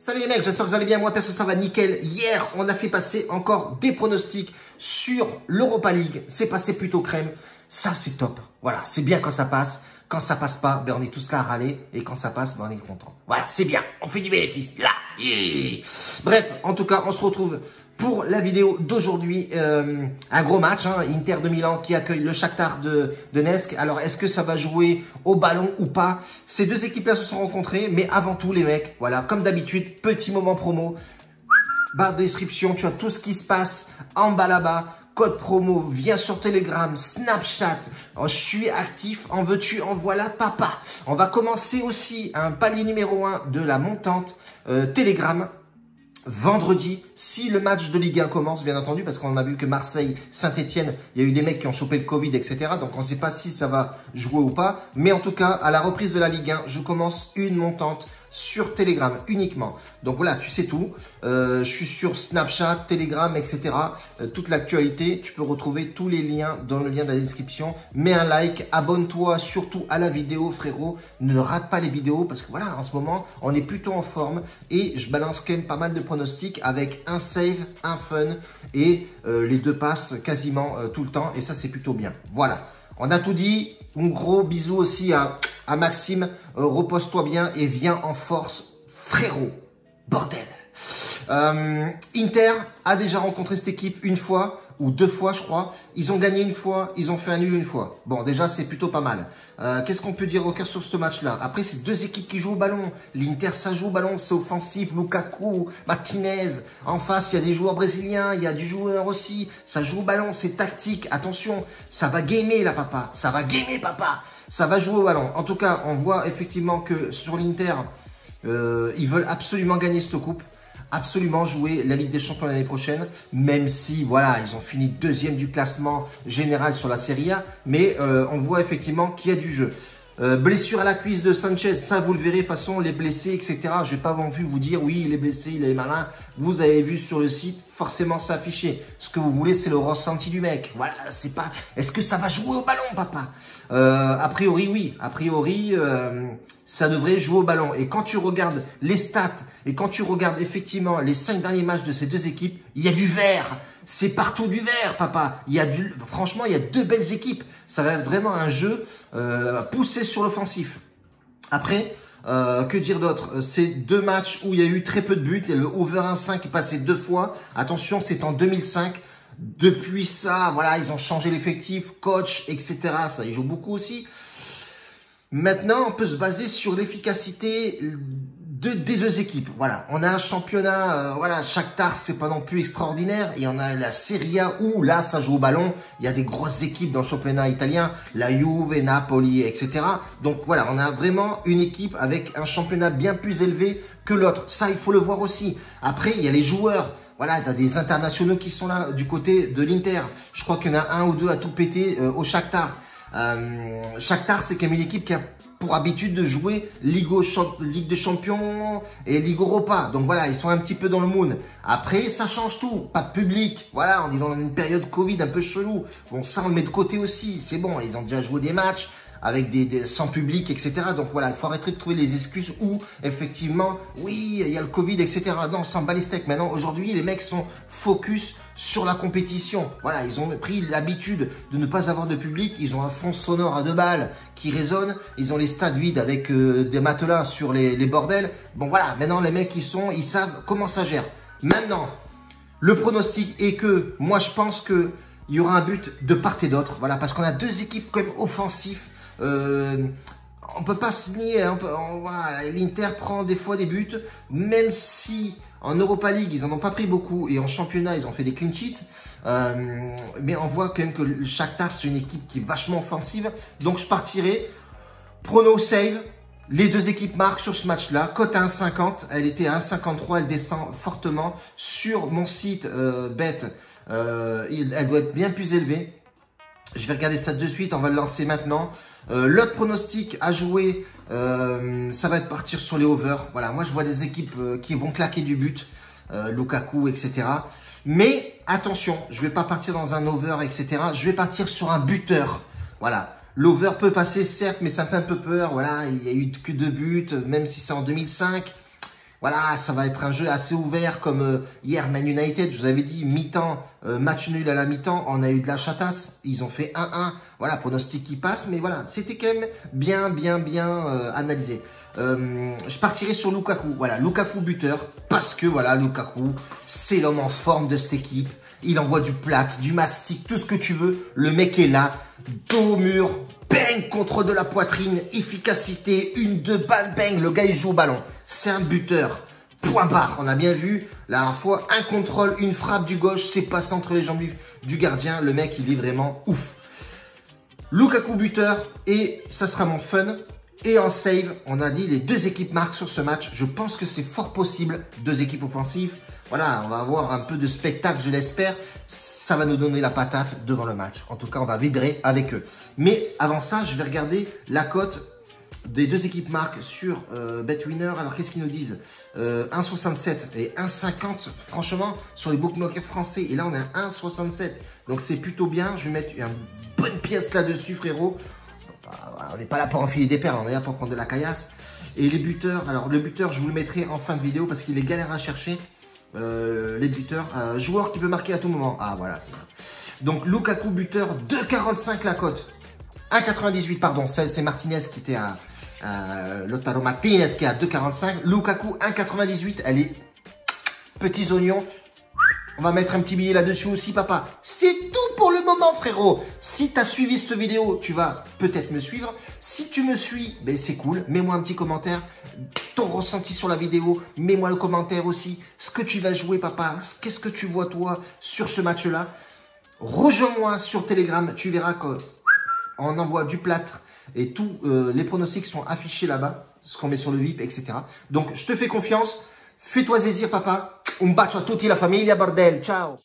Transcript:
Salut les mecs, j'espère que vous allez bien. Moi perso ça va nickel. Hier on a fait passer encore des pronostics sur l'Europa League. C'est passé plutôt crème. Ça c'est top. Voilà, c'est bien quand ça passe. Quand ça passe pas, ben on est tous là à râler. Et quand ça passe, ben on est content. Voilà, c'est bien. On fait du bénéfice. Là. Bref, en tout cas, on se retrouve pour la vidéo d'aujourd'hui. Un gros match, hein, Inter de Milan qui accueille le Shakhtar de Donetsk. Alors, est-ce que ça va jouer au ballon ou pas? Ces deux équipes-là se sont rencontrées, mais avant tout, les mecs, voilà, comme d'habitude, petit moment promo. Barre de description, tu vois tout ce qui se passe en bas là-bas. Code promo, viens sur Telegram, Snapchat. Oh, je suis actif, en veux-tu, en voilà, papa. On va commencer aussi un palier numéro 1 de la montante Telegram. Vendredi, si le match de Ligue 1 commence, bien entendu, parce qu'on a vu que Marseille, Saint-Etienne, il y a eu des mecs qui ont chopé le Covid, etc. Donc, on ne sait pas si ça va jouer ou pas. Mais en tout cas, à la reprise de la Ligue 1, je commence une montante sur Telegram uniquement. Donc voilà, tu sais tout. Je suis sur Snapchat, Telegram, etc. Toute l'actualité, tu peux retrouver tous les liens dans le lien de la description. Mets un like, abonne-toi surtout à la vidéo, frérot. Ne rate pas les vidéos parce que voilà, en ce moment, on est plutôt en forme et je balance quand même pas mal de pronostics avec un save, un fun et les deux passes quasiment tout le temps. Et ça, c'est plutôt bien. Voilà, on a tout dit. Un gros bisou aussi à Maxime. Repose-toi bien et viens en force, frérot. Bordel. Inter a déjà rencontré cette équipe une fois ou deux fois, je crois. Ils ont gagné une fois, ils ont fait un nul une fois. Bon, déjà, c'est plutôt pas mal. Qu'est-ce qu'on peut dire au cœur sur ce match-là? Après, c'est deux équipes qui jouent au ballon. L'Inter, ça joue au ballon, c'est offensif. Lukaku, Martinez. En face, il y a des joueurs brésiliens, il y a du joueur aussi. Ça joue au ballon, c'est tactique. Attention, ça va gamer là, papa. Ça va gamer, papa. Ça va jouer au ballon. En tout cas, on voit effectivement que sur l'Inter, ils veulent absolument gagner cette coupe. Absolument jouer la Ligue des Champions l'année prochaine, même si voilà, ils ont fini deuxième du classement général sur la Serie A, mais on voit effectivement qu'il y a du jeu. Blessure à la cuisse de Sanchez, ça vous le verrez, de toute façon les blessés, etc. Je vais pas vous dire oui, il est blessé, il est malin. Vous avez vu sur le site, forcément c'est affiché. Ce que vous voulez, c'est le ressenti du mec. Voilà, c'est pas. Est-ce que ça va jouer au ballon, papa? A priori, oui. A priori, ça devrait jouer au ballon. Et quand tu regardes les stats et quand tu regardes effectivement les 5 derniers matchs de ces deux équipes, il y a du vert. C'est partout du vert, papa. Franchement, il y a deux belles équipes. Ça va être vraiment un jeu poussé sur l'offensif. Après, que dire d'autre? C'est deux matchs où il y a eu très peu de buts. Et le over 1,5 est passé deux fois. Attention, c'est en 2005. Depuis ça, voilà, ils ont changé l'effectif, coach, etc. Ça, ils jouent beaucoup aussi. Maintenant, on peut se baser sur l'efficacité des deux équipes. Voilà, on a un championnat, voilà, Shakhtar, c'est pas non plus extraordinaire. Et on a la Serie A où, là, ça joue au ballon. Il y a des grosses équipes dans le championnat italien, la Juve, Napoli, etc. Donc voilà, on a vraiment une équipe avec un championnat bien plus élevé que l'autre. Ça, il faut le voir aussi. Après, il y a les joueurs. Voilà, tu as des internationaux qui sont là du côté de l'Inter. Je crois qu'il y en a un ou deux à tout péter au Shakhtar. Shakhtar, c'est quand même une équipe qui a pour habitude de jouer Ligue des Champions et Ligue Europa. Donc voilà, ils sont un petit peu dans le mood. Après, ça change tout. Pas de public. Voilà, on est dans une période Covid un peu chelou. Bon, ça, on le met de côté aussi. C'est bon, ils ont déjà joué des matchs avec sans public, etc. Donc voilà, il faut arrêter de trouver les excuses où, effectivement, oui, il y a le Covid, etc. Non, on s'en bat les steaks. Maintenant, aujourd'hui, les mecs sont focus sur la compétition. Voilà, ils ont pris l'habitude de ne pas avoir de public. Ils ont un fond sonore à 2 balles qui résonne. Ils ont les stades vides avec des matelas sur les bordels. Bon, voilà, maintenant, les mecs, ils savent comment ça gère. Maintenant, le pronostic est que, moi, je pense que il y aura un but de part et d'autre. Voilà, parce qu'on a deux équipes quand même offensives. On peut pas se nier, hein, voilà, l'Inter prend des fois des buts, même si en Europa League ils en ont pas pris beaucoup et en championnat ils ont fait des clean sheets, mais on voit quand même que le Shakhtar c'est une équipe qui est vachement offensive, donc je partirai prono save. Les deux équipes marquent sur ce match-là, cote à 1,50, elle était à 1,53, elle descend fortement sur mon site bet, elle doit être bien plus élevée. Je vais regarder ça de suite, on va le lancer maintenant. L'autre pronostic à jouer, ça va être partir sur les over. Voilà, moi je vois des équipes qui vont claquer du but, Lukaku, etc. Mais attention, je vais pas partir dans un over, etc. Je vais partir sur un buteur. Voilà, l'over peut passer certes, mais ça me fait un peu peur. Voilà, il y a eu que 2 buts, même si c'est en 2005. Voilà, ça va être un jeu assez ouvert comme hier Man United, je vous avais dit, mi-temps, match nul à la mi-temps, on a eu de la chatasse, ils ont fait 1-1, voilà, pronostic qui passe, mais voilà, c'était quand même bien analysé. Je partirai sur Lukaku, voilà, Lukaku buteur, parce que voilà, Lukaku, c'est l'homme en forme de cette équipe, il envoie du plat, du mastic, tout ce que tu veux, le mec est là, dos au mur, bang, contre de la poitrine, efficacité, 1-2 balles, bang, le gars il joue au ballon. C'est un buteur. Point barre. On a bien vu la dernière fois, un contrôle, une frappe du gauche, c'est passé entre les jambes du gardien. Le mec, il est vraiment ouf. Lukaku buteur et ça sera mon fun. Et en save, on a dit les deux équipes marquent sur ce match. Je pense que c'est fort possible. Deux équipes offensives. Voilà, on va avoir un peu de spectacle, je l'espère. Ça va nous donner la patate devant le match. En tout cas, on va vibrer avec eux. Mais avant ça, je vais regarder la cote des deux équipes marques sur BetWinner. Alors, qu'est-ce qu'ils nous disent 1,67 et 1,50. Franchement, sur les bookmakers français. Et là, on est à 1,67. Donc, c'est plutôt bien. Je vais mettre une bonne pièce là-dessus, frérot. On n'est pas là pour enfiler des perles. On est là pour prendre de la caillasse. Et les buteurs. Alors, le buteur, je vous le mettrai en fin de vidéo parce qu'il est galère à chercher. Les buteurs. Joueur qui peut marquer à tout moment. Ah, voilà, c'est ça. Donc, Lukaku buteur, 2,45 la cote. 1,98, pardon. C'est Martinez qui était à... Lautaro Martinez qui est à 2,45. Lukaku 1,98. Elle est petits oignons. On va mettre un petit billet là-dessus aussi, papa. C'est tout pour le moment, frérot. Si tu as suivi cette vidéo, tu vas peut-être me suivre. Si tu me suis, ben c'est cool. Mets-moi un petit commentaire. Ton ressenti sur la vidéo. Mets-moi le commentaire aussi. Ce que tu vas jouer, papa. Qu'est-ce que tu vois, toi, sur ce match-là. Rejoins-moi sur Telegram. Tu verras qu'on envoie du plâtre. Et tous les pronostics sont affichés là-bas, ce qu'on met sur le VIP, etc. Donc, je te fais confiance. Fais-toi plaisir, papa. Un bacio a tutti la famiglia, bordel. Ciao.